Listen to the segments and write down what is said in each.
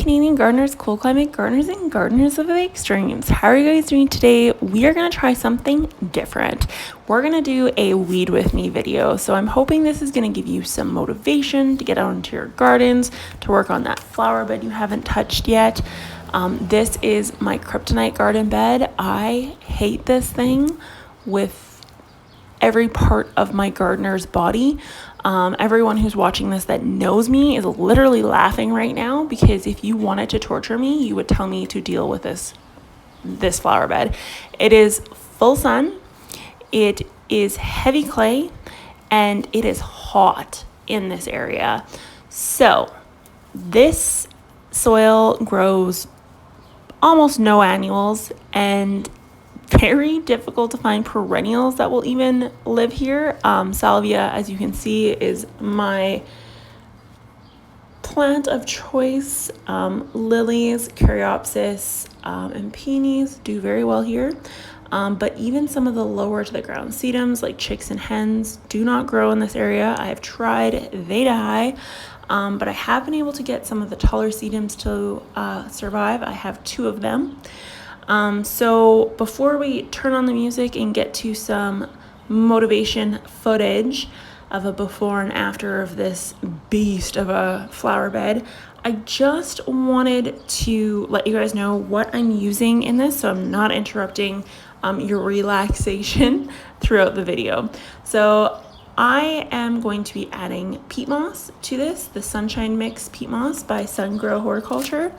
Canadian gardeners, cold climate gardeners, and gardeners of the extremes. How are you guys doing today? We are going to try something different. We're going to do a weed with me video. So I'm hoping this is going to give you some motivation to get out into your gardens, to work on that flower bed you haven't touched yet. This is my kryptonite garden bed. I hate this thing with every part of my gardener's body. Everyone who's watching this that knows me is literally laughing right now, because if you wanted to torture me, you would tell me to deal with this flower bed. It is full sun, it is heavy clay, and it is hot in this area. So this soil grows almost no annuals and very difficult to find perennials that will even live here. Salvia, as you can see, is my plant of choice. Lilies, caryopsis, and peonies do very well here. But even some of the lower to the ground sedums like chicks and hens do not grow in this area. I have tried, they die. But I have been able to get some of the taller sedums to survive. I have 2 of them. So before we turn on the music and get to some motivation footage of a before and after of this beast of a flower bed, I just wanted to let you guys know what I'm using in this, so I'm not interrupting your relaxation throughout the video. So I am going to be adding peat moss to this, the Sunshine Mix Peat Moss by Sungrow Horticulture.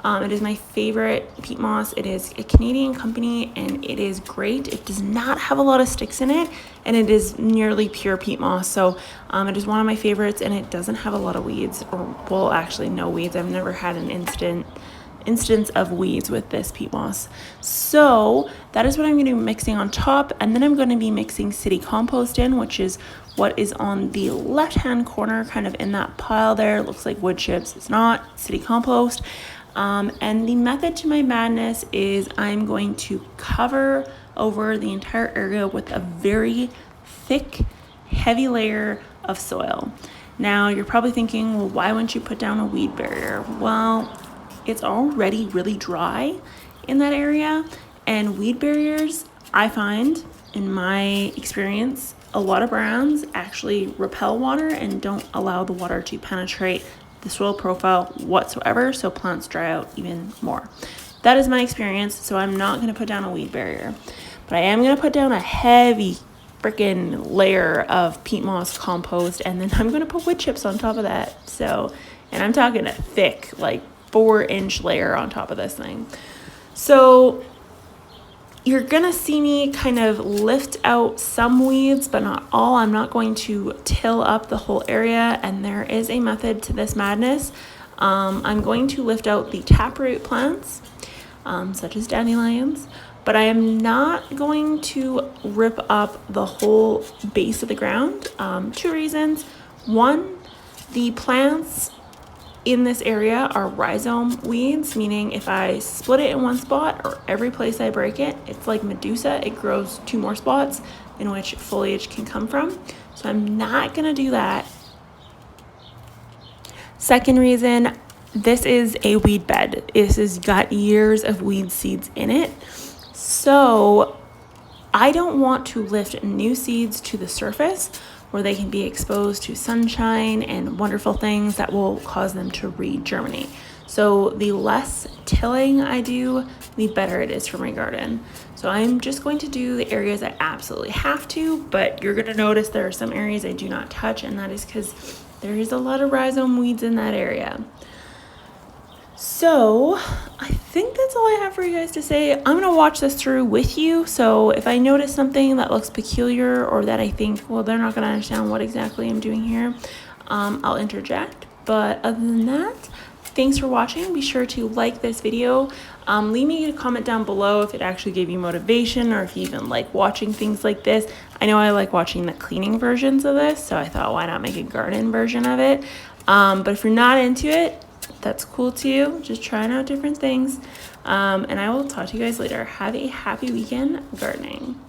It is my favorite peat moss. It is a Canadian company and it is great. It does not have a lot of sticks in it, and it is nearly pure peat moss. So it is one of my favorites, and it doesn't have a lot of weeds, or well, actually no weeds. I've never had an instance of weeds with this peat moss. So that is what I'm going to be mixing on top, and then I'm going to be mixing city compost in, which is what is on the left hand corner, kind of in that pile there. It looks like wood chips. It's not. City compost. And the method to my madness is I'm going to cover over the entire area with a very thick, heavy layer of soil. Now you're probably thinking, well, why wouldn't you put down a weed barrier? Well, it's already really dry in that area, and weed barriers, I find in my experience, a lot of brands actually repel water and don't allow the water to penetrate the soil profile whatsoever, so plants dry out even more. That is my experience, so I'm not going to put down a weed barrier, but I am going to put down a heavy freaking layer of peat moss compost, and then I'm going to put wood chips on top of that. So, and I'm talking a thick, like 4-inch layer on top of this thing. So you're gonna see me kind of lift out some weeds, but not all. I'm not going to till up the whole area, and there is a method to this madness. I'm going to lift out the taproot plants, such as dandelions, but I am not going to rip up the whole base of the ground. 2 reasons. 1, the plants in this area are rhizome weeds, meaning if I split it in one spot or every place I break it, it's like Medusa. It grows 2 more spots in which foliage can come from. So I'm not gonna do that. Second reason, this is a weed bed. This has got years of weed seeds in it. So I don't want to lift new seeds to the surface where they can be exposed to sunshine and wonderful things that will cause them to re-germinate. So the less tilling I do, the better it is for my garden. So I'm just going to do the areas I absolutely have to, but you're going to notice there are some areas I do not touch, and that is because there is a lot of rhizome weeds in that area. So I think that's all I have for you guys to say. I'm going to watch this through with you. So if I notice something that looks peculiar, or that I think, well, they're not going to understand what exactly I'm doing here, I'll interject. But other than that, thanks for watching. Be sure to like this video. Leave me a comment down below if it actually gave you motivation, or if you even like watching things like this. I know I like watching the cleaning versions of this, so I thought, why not make a garden version of it? But if you're not into it, that's cool too. Just trying out different things. And I will talk to you guys later. Have a happy weekend gardening.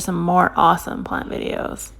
some more awesome plant videos.